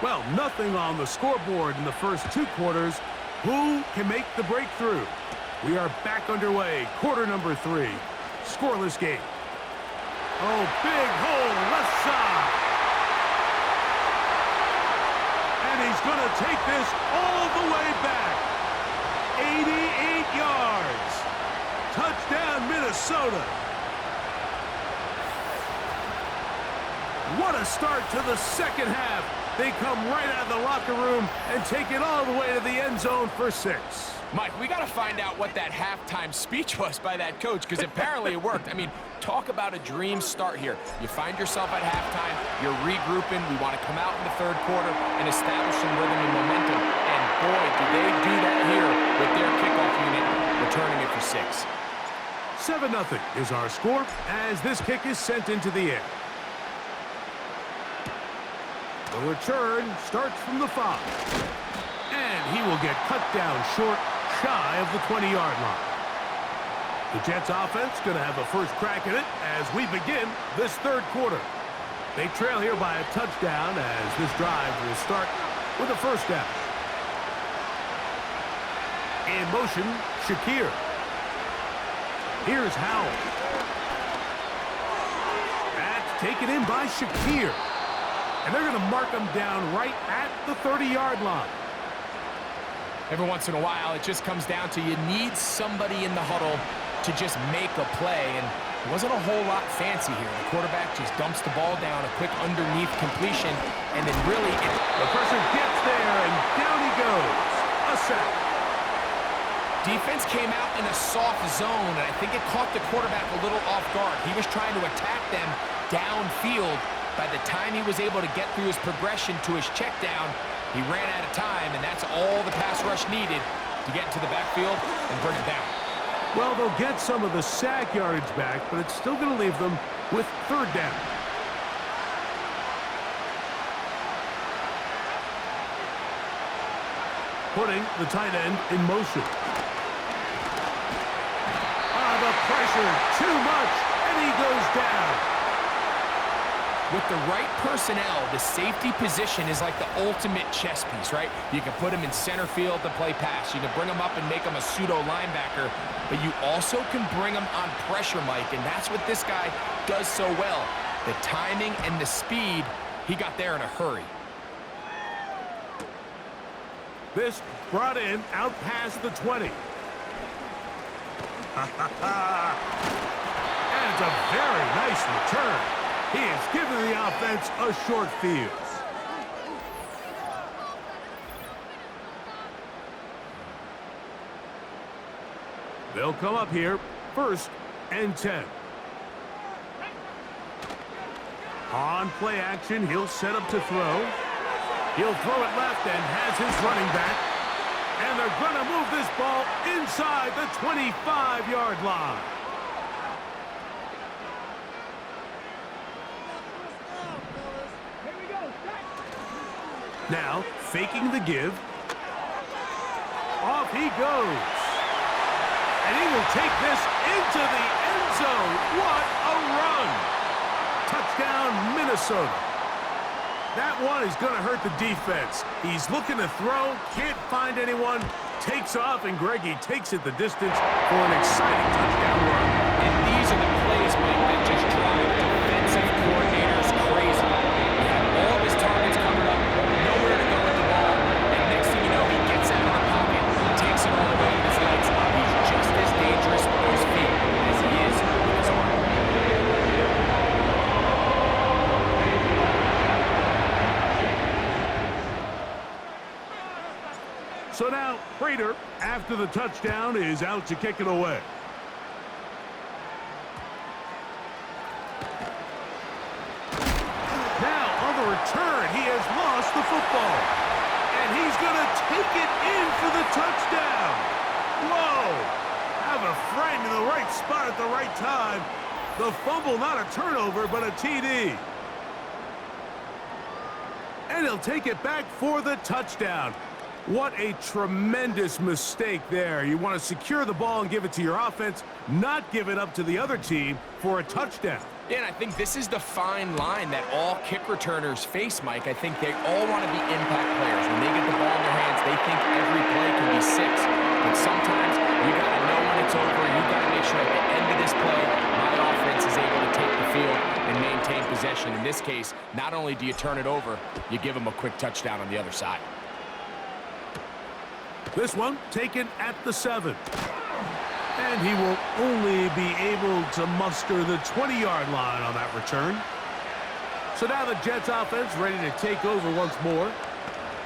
Well, nothing on the scoreboard in the first two quarters. Who can make the breakthrough? We are back underway. Quarter number 3. Scoreless game. Oh, big hole, left side. And he's going to take this all the way back. 88 yards. Touchdown, Minnesota. What a start to the second half. They come right out of the locker room and take it all the way to the end zone for 6. Mike, we got to find out what that halftime speech was by that coach, because apparently it worked. I mean, talk about a dream start here. You find yourself at halftime, you're regrouping, we want to come out in the third quarter and establish some rhythm and momentum. And boy, did they do that here with their kickoff unit, returning it for 6. 7-0 is our score as this kick is sent into the air. The return starts from the 5. And he will get cut down short, shy of the 20-yard line. The Jets offense going to have a first crack at it as we begin this third quarter. They trail here by a touchdown as this drive will start with a first down. In motion, Shakir. Here's Howell. That's taken in by Shakir. And they're going to mark him down right at the 30-yard line. Every once in a while, it just comes down to you need somebody in the huddle to just make a play. And it wasn't a whole lot fancy here. The quarterback just dumps the ball down, a quick underneath completion, and then really... The pressure gets there, and down he goes. A sack. Defense came out in a soft zone, and I think it caught the quarterback a little off guard. He was trying to attack them downfield. By the time he was able to get through his progression to his check down, he ran out of time, and that's all the pass rush needed to get into the backfield and bring it down. Well, they'll get some of the sack yardage back, but it's still going to leave them with third down. Putting the tight end in motion. The pressure, too much, and he goes down. With the right personnel, the safety position is like the ultimate chess piece, right? You can put him in center field to play pass. You can bring him up and make him a pseudo linebacker, but you also can bring him on pressure, Mike, and that's what this guy does so well. The timing and the speed, he got there in a hurry. This brought in out past the 20. And it's a very nice return. He has given the offense a short field. They'll come up here, 1st and 10. On play action, he'll set up to throw. He'll throw it left and has his running back. And they're going to move this ball inside the 25-yard line. Now, faking the give. Off he goes. And he will take this into the end zone. What a run. Touchdown, Minnesota. That one is going to hurt the defense. He's looking to throw, can't find anyone, takes off, and Greggy takes it the distance for an exciting touchdown run. And these are the plays, Mike, that just drive defensive coordinators crazy. He had all of his targets covered up, nowhere to go with the ball, and next thing you know, he gets out of the pocket, takes it all the way with his legs. He's just as dangerous with his feet as he is with his arm. So now, Prater, after the touchdown, is out to kick it away. Now, on the return, he has lost the football. And he's going to take it in for the touchdown. Whoa! Have a friend in the right spot at the right time. The fumble, not a turnover, but a TD. And he'll take it back for the touchdown. What a tremendous mistake there. You want to secure the ball and give it to your offense, not give it up to the other team for a touchdown. Yeah, and I think this is the fine line that all kick returners face, Mike. I think they all want to be impact players. When they get the ball in their hands, they think every play can be 6. But sometimes you got to know when it's over. You got to make sure at the end of this play, my offense is able to take the field and maintain possession. In this case, not only do you turn it over, you give them a quick touchdown on the other side. This one taken at the 7. And he will only be able to muster the 20-yard line on that return. So now the Jets offense ready to take over once more.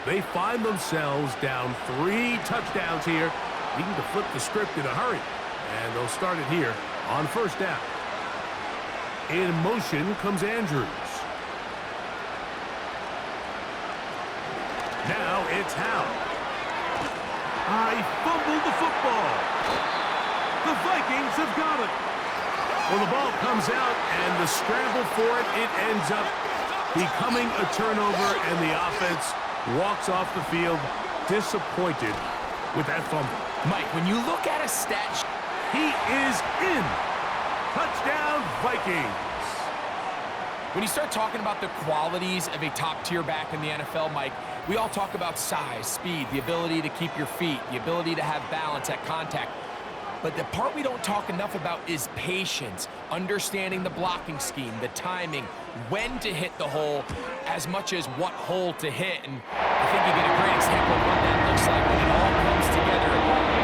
They find themselves down 3 touchdowns here, needing to flip the script in a hurry. And they'll start it here on first down. In motion comes Andrews. Now it's Howe. I fumbled the football. The Vikings have got it. Well, the ball comes out, and the scramble for it, it ends up becoming a turnover, and the offense walks off the field disappointed with that fumble. Mike, when you look at a stat, he is in. Touchdown, Vikings. When you start talking about the qualities of a top-tier back in the NFL, Mike, we all talk about size, speed, the ability to keep your feet, the ability to have balance at contact. But the part we don't talk enough about is patience, understanding the blocking scheme, the timing, when to hit the hole, as much as what hole to hit. And I think you get a great example of what that looks like when it all comes together.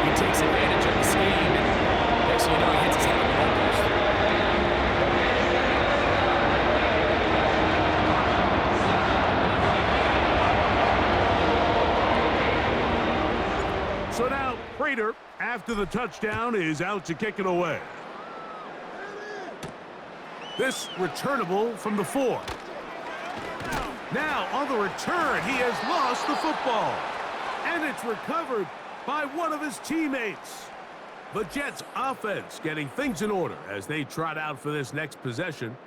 He takes advantage of the scheme, and next thing you know, he hits his head on the goalpost. So now, Prater, after the touchdown, is out to kick it away. This returnable from the 4. Now, on the return, he has lost the football. And it's recovered by one of his teammates. The Jets' offense getting things in order as they trot out for this next possession.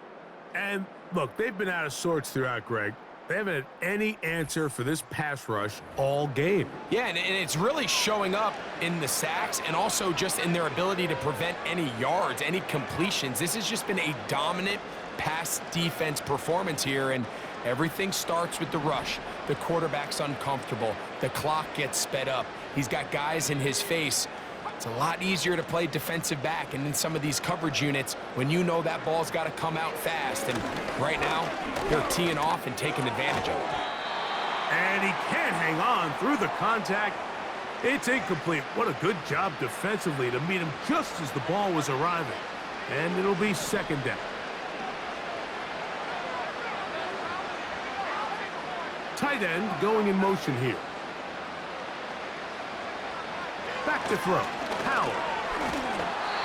And, look, they've been out of sorts throughout, Greg. They haven't had any answer for this pass rush all game. Yeah, and it's really showing up in the sacks and also just in their ability to prevent any yards, any completions. This has just been a dominant pass defense performance here, and everything starts with the rush. The quarterback's uncomfortable. The clock gets sped up. He's got guys in his face. It's a lot easier to play defensive back, and in some of these coverage units, when you know that ball's got to come out fast. And right now, they're teeing off and taking advantage of it. And he can't hang on through the contact. It's incomplete. What a good job defensively to meet him just as the ball was arriving. And it'll be second down. Tight end going in motion here. Back to throw. Howell.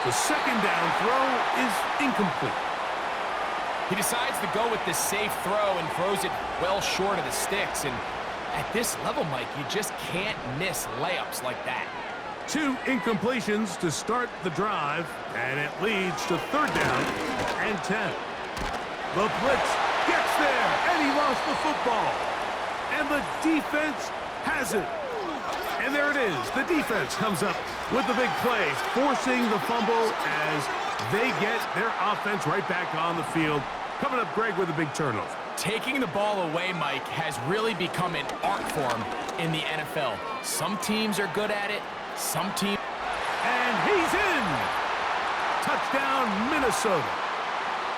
The second down throw is incomplete. He decides to go with the safe throw and throws it well short of the sticks. And at this level, Mike, you just can't miss layups like that. 2 incompletions to start the drive, and it leads to third down and 10. The blitz gets there, and he lost the football. And the defense has it. And there it is. The defense comes up with the big play, forcing the fumble as they get their offense right back on the field. Coming up, Greg, with a big turnover. Taking the ball away, Mike, has really become an art form in the NFL. Some teams are good at it, some teams... And he's in! Touchdown, Minnesota.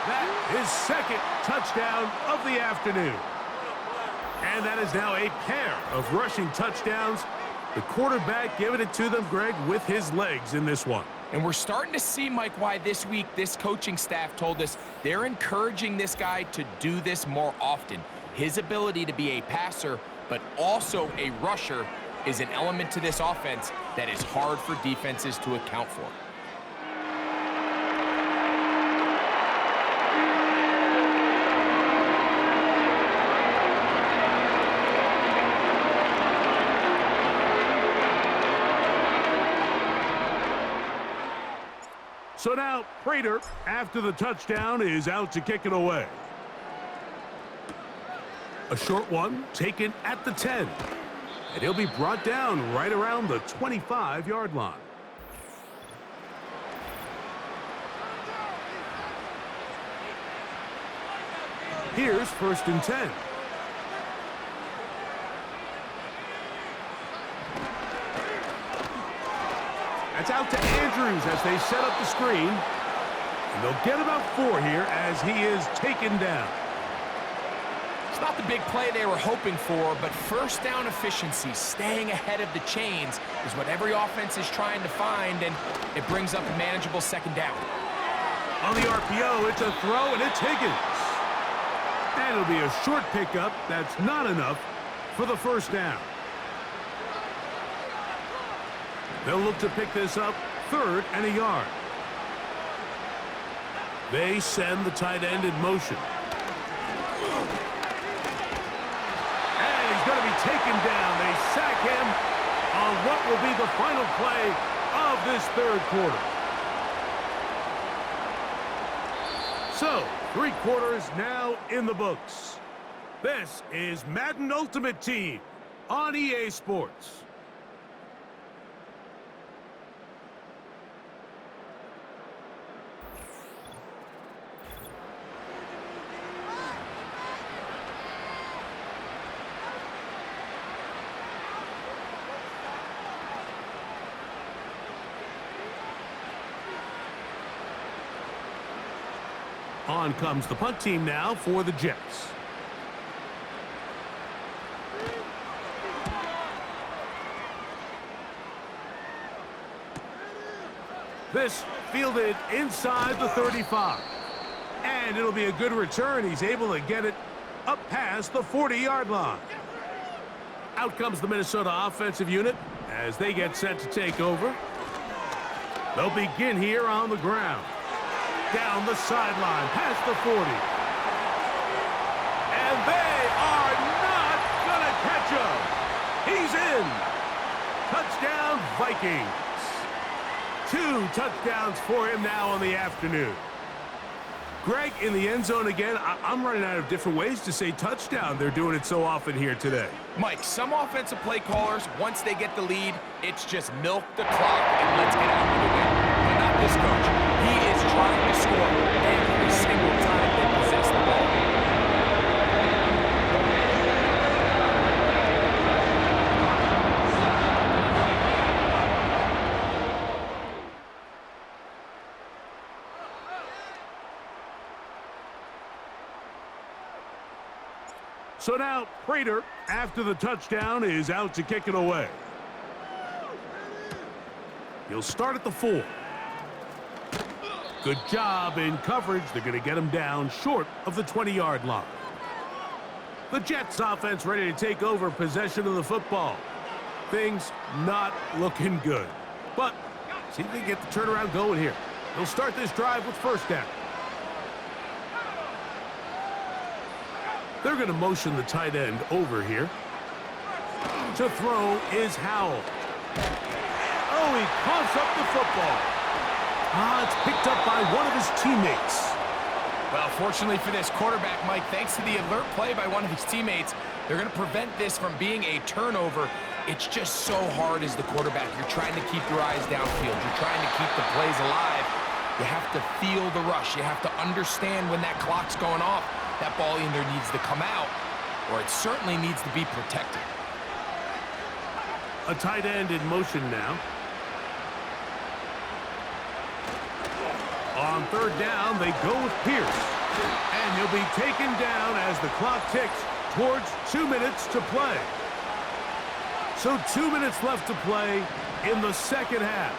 That is second touchdown of the afternoon. And that is now a pair of rushing touchdowns. The quarterback giving it to them, Greg, with his legs in this one. And we're starting to see, Mike, why this week this coaching staff told us they're encouraging this guy to do this more often. His ability to be a passer, but also a rusher, is an element to this offense that is hard for defenses to account for. So now, Prater, after the touchdown, is out to kick it away. A short one taken at the 10. And he'll be brought down right around the 25-yard line. Here's 1st and 10. That's out to Andrews as they set up the screen. And they'll get about 4 here as he is taken down. It's not the big play they were hoping for, but first down efficiency, staying ahead of the chains, is what every offense is trying to find, and it brings up a manageable 2nd down. On the RPO, it's a throw, and it's Higgins. And it'll be a short pickup. That's not enough for the 1st down. They'll look to pick this up 3rd and a yard. They send the tight end in motion. And he's going to be taken down. They sack him on what will be the final play of this 3rd quarter. So, 3 quarters now in the books. This is Madden Ultimate Team on EA Sports. On comes the punt team now for the Jets. This fielded inside the 35. And it'll be a good return. He's able to get it up past the 40-yard line. Out comes the Minnesota offensive unit as they get set to take over. They'll begin here on the ground. Down the sideline, past the 40. And they are not going to catch him. He's in. Touchdown, Vikings. 2 touchdowns for him now on the afternoon. Greg, in the end zone again, I'm running out of different ways to say touchdown. They're doing it so often here today. Mike, some offensive play callers, once they get the lead, it's just milk the clock and let's get out with a win. But not this coach. He is trying to score every single time they possess the ball. So now, Prater, after the touchdown, is out to kick it away. He'll start at the 4. Good job in coverage. They're going to get him down short of the 20-yard line. The Jets offense ready to take over possession of the football. Things not looking good. But see if they get the turnaround going here. They'll start this drive with 1st down. They're going to motion the tight end over here. To throw is Howell. Oh, he coughs up the football. It's picked up by one of his teammates. Well, fortunately for this quarterback, Mike, thanks to the alert play by one of his teammates, they're going to prevent this from being a turnover. It's just so hard as the quarterback. You're trying to keep your eyes downfield. You're trying to keep the plays alive. You have to feel the rush. You have to understand when that clock's going off. That ball either needs to come out, or it certainly needs to be protected. A tight end in motion now. On 3rd down, they go with Pierce. And he'll be taken down as the clock ticks towards 2 minutes to play. So 2 minutes left to play in the 2nd half.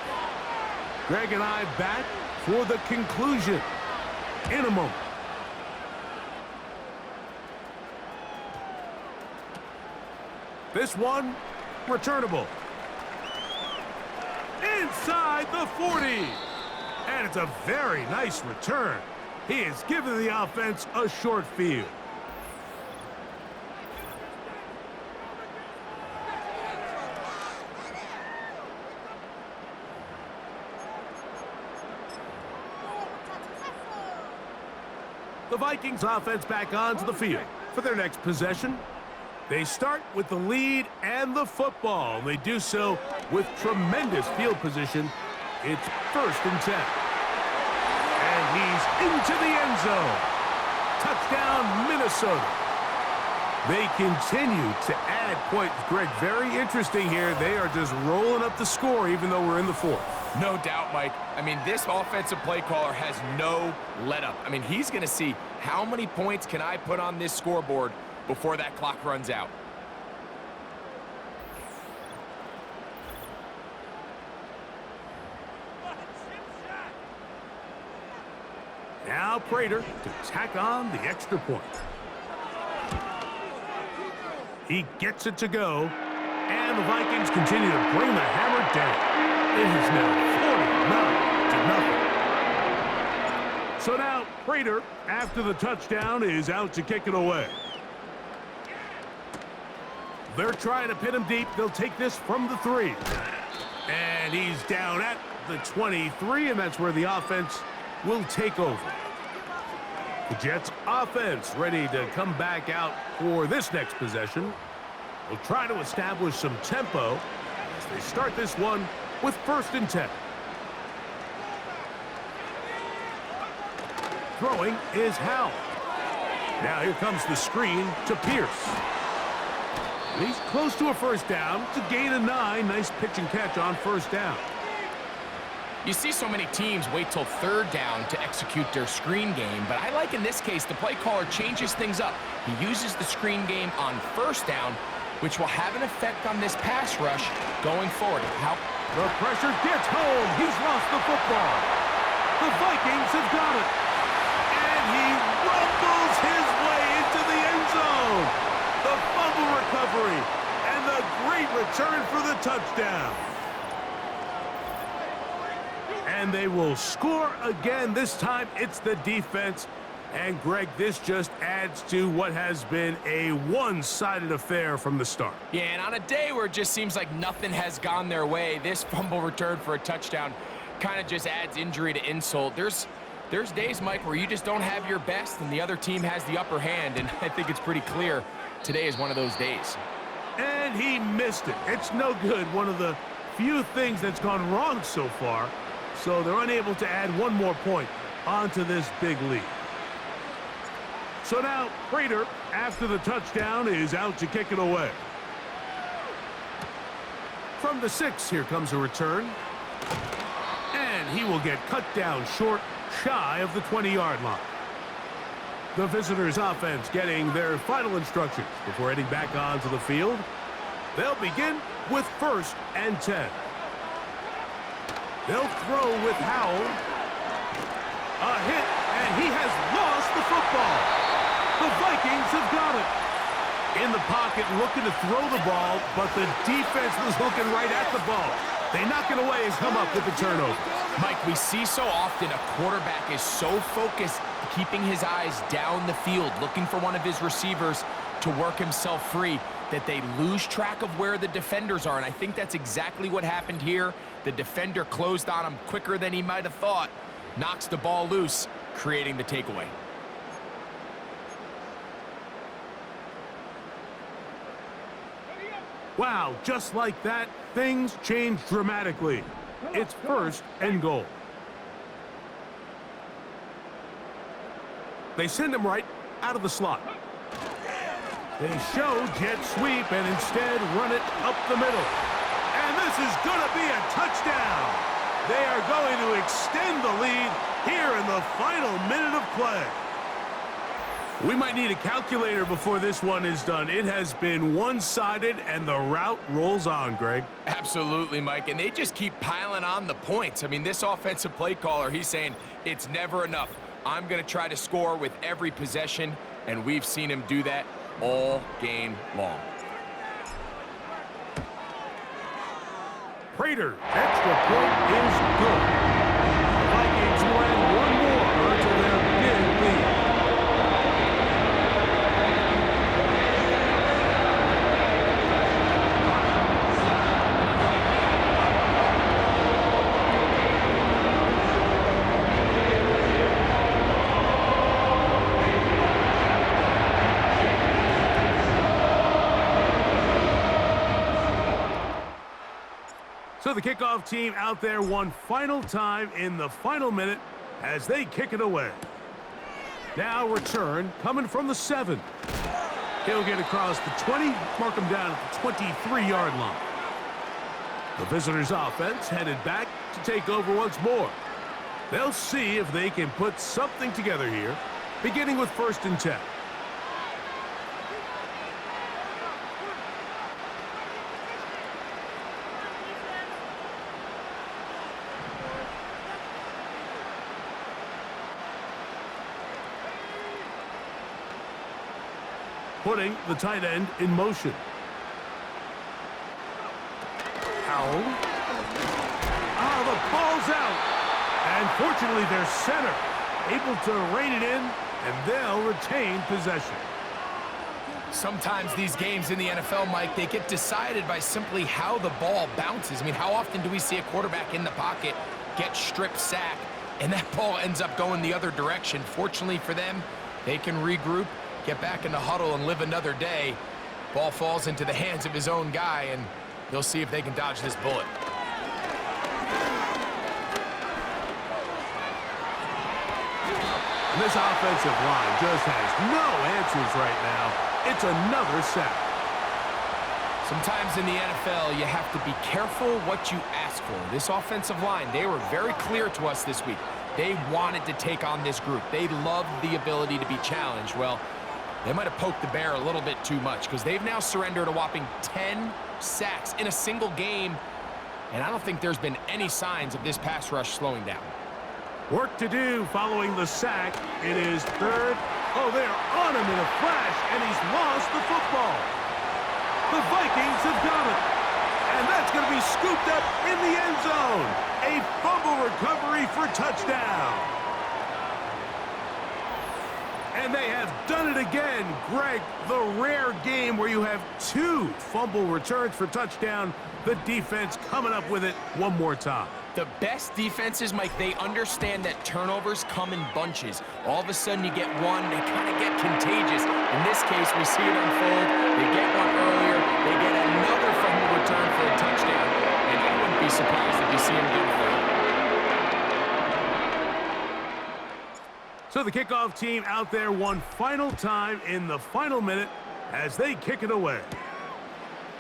Greg and I back for the conclusion in a moment. This one, returnable. Inside the 40. And it's a very nice return. He has given the offense a short field. The Vikings offense back onto the field for their next possession. They start with the lead and the football. They do so with tremendous field position. It's 1st and 10. And he's into the end zone. Touchdown, Minnesota. They continue to add points. Greg, very interesting here. They are just rolling up the score even though we're in the fourth. No doubt, Mike. I mean, this offensive play caller has no let-up. I mean, he's going to see how many points can I put on this scoreboard before that clock runs out. Now Prater to tack on the extra point. He gets it to go, and the Vikings continue to bring the hammer down. It is now 49-0. So now Prater, after the touchdown, is out to kick it away. They're trying to pin him deep. They'll take this from the 3. And he's down at the 23, and that's where the offense will take over. The Jets offense ready to come back out for this next possession. They'll try to establish some tempo as they start this one with 1st and 10. Throwing is Howell. Now here comes the screen to Pierce. He's close to a 1st down. It's a gain of 9. Nice pitch and catch on 1st down. You see so many teams wait till 3rd down to execute their screen game, but I like in this case the play caller changes things up. He uses the screen game on 1st down, which will have an effect on this pass rush going forward. The pressure gets home. He's lost the football. The Vikings have got it. And he rumbles his way into the end zone. The fumble recovery and the great return for the touchdown. And they will score again. This time it's the defense. And Greg, this just adds to what has been a one-sided affair from the start. Yeah, and on a day where it just seems like nothing has gone their way, this fumble return for a touchdown kind of just adds injury to insult. There's days, Mike, where you just don't have your best and the other team has the upper hand, and I think it's pretty clear today is one of those days. And he missed it. It's no good. One of the few things that's gone wrong so far. So they're unable to add one more point onto this big lead. So now Prater, after the touchdown, is out to kick it away. From the 6, here comes a return. And he will get cut down short, shy of the 20-yard line. The visitors' offense getting their final instructions before heading back onto the field. They'll begin with 1st and 10. They'll throw with Howell. A hit, and he has lost the football. The Vikings have got it. In the pocket, looking to throw the ball, but the defense was looking right at the ball. They knock it away and come up with the turnover. Mike, we see so often a quarterback is so focused, keeping his eyes down the field, looking for one of his receivers to work himself free, that they lose track of where the defenders are, and I think that's exactly what happened here. The defender closed on him quicker than he might have thought, knocks the ball loose, creating the takeaway. Wow, just like that, things change dramatically. It's 1st and goal. They send him right out of the slot. They show jet sweep and instead run it up the middle. And this is going to be a touchdown. They are going to extend the lead here in the final minute of play. We might need a calculator before this one is done. It has been one-sided, and the route rolls on, Greg. Absolutely, Mike, and they just keep piling on the points. I mean, this offensive play caller, he's saying it's never enough. I'm going to try to score with every possession, and we've seen him do that all game long. Prater, extra point is good. The Vikings will add one more to their big lead. So the kickoff team out there one final time in the final minute as they kick it away. Now return coming from the 7. He'll get across the 20, mark him down at the 23-yard line. The visitors' offense headed back to take over once more. They'll see if they can put something together here, beginning with 1st and 10. Putting the tight end in motion. Howell. The ball's out. And fortunately, their center able to rein it in, and they'll retain possession. Sometimes these games in the NFL, Mike, they get decided by simply how the ball bounces. I mean, how often do we see a quarterback in the pocket get strip sacked, and that ball ends up going the other direction? Fortunately for them, they can regroup, get back in the huddle, and live another day. Ball falls into the hands of his own guy, and they'll see if they can dodge this bullet. And this offensive line just has no answers right now. It's another sack. Sometimes in the NFL, you have to be careful what you ask for. This offensive line, they were very clear to us this week. They wanted to take on this group. They loved the ability to be challenged. Well, they might have poked the bear a little bit too much because they've now surrendered a whopping 10 sacks in a single game, and I don't think there's been any signs of this pass rush slowing down. Work to do following the sack. It is 3rd. Oh, they're on him in a flash, and he's lost the football. The Vikings have got it. And that's going to be scooped up in the end zone. A fumble recovery for touchdown. And they have done it again, Greg. The rare game where you have 2 fumble returns for touchdown. The defense coming up with it one more time. The best defenses, Mike, they understand that turnovers come in bunches. All of a sudden you get one, they kind of get contagious. In this case, we see it unfold. They get one earlier, they get another fumble return for a touchdown, and I wouldn't be surprised if you see him get a third. So the kickoff team out there one final time in the final minute as they kick it away.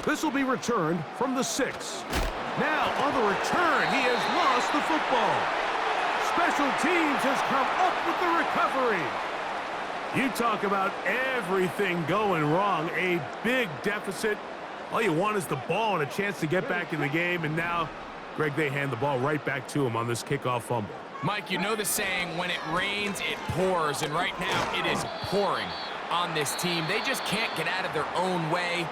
This will be returned from the 6. Now, on the return, he has lost the football. Special teams has come up with the recovery. You talk about everything going wrong. A big deficit. All you want is the ball and a chance to get back in the game. And now, Greg, they hand the ball right back to him on this kickoff fumble. Mike, you know the saying, when it rains, it pours. And right now, it is pouring on this team. They just can't get out of their own way.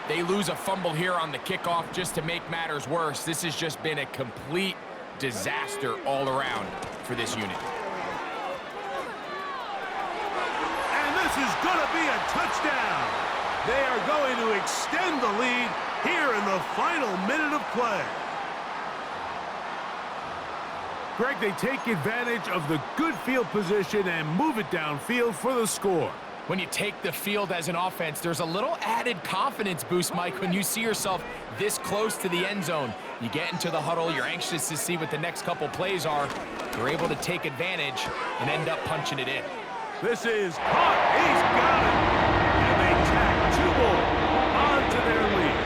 They lose a fumble here on the kickoff just to make matters worse. This has just been a complete disaster all around for this unit. And this is going to be a touchdown. They are going to extend the lead here in the final minute of play. Greg, they take advantage of the good field position and move it downfield for the score. When you take the field as an offense, there's a little added confidence boost, Mike, when you see yourself this close to the end zone. You get into the huddle, you're anxious to see what the next couple plays are. You're able to take advantage and end up punching it in. This is caught. He's got it. And they tack 2 more onto their lead.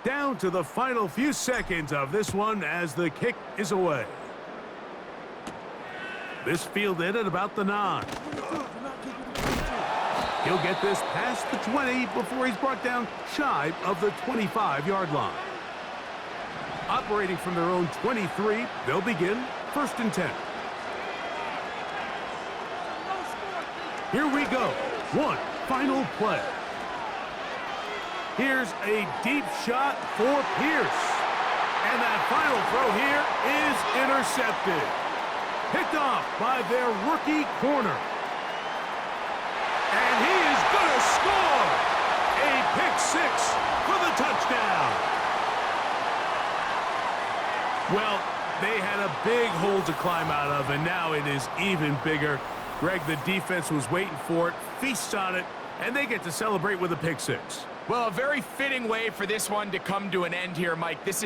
Down to the final few seconds of this one as the kick is away. This fielded at about the 9. He'll get this past the 20 before he's brought down shy of the 25-yard line. Operating from their own 23, they'll begin 1st and 10. Here we go. One final play. Here's a deep shot for Pierce. And that final throw here is intercepted. Picked off by their rookie corner. And he is going to score. A pick 6 for the touchdown. Well, they had a big hole to climb out of, and now it is even bigger. Greg, the defense was waiting for it, feasts on it, and they get to celebrate with a pick six. Well, a very fitting way for this one to come to an end here, Mike. This is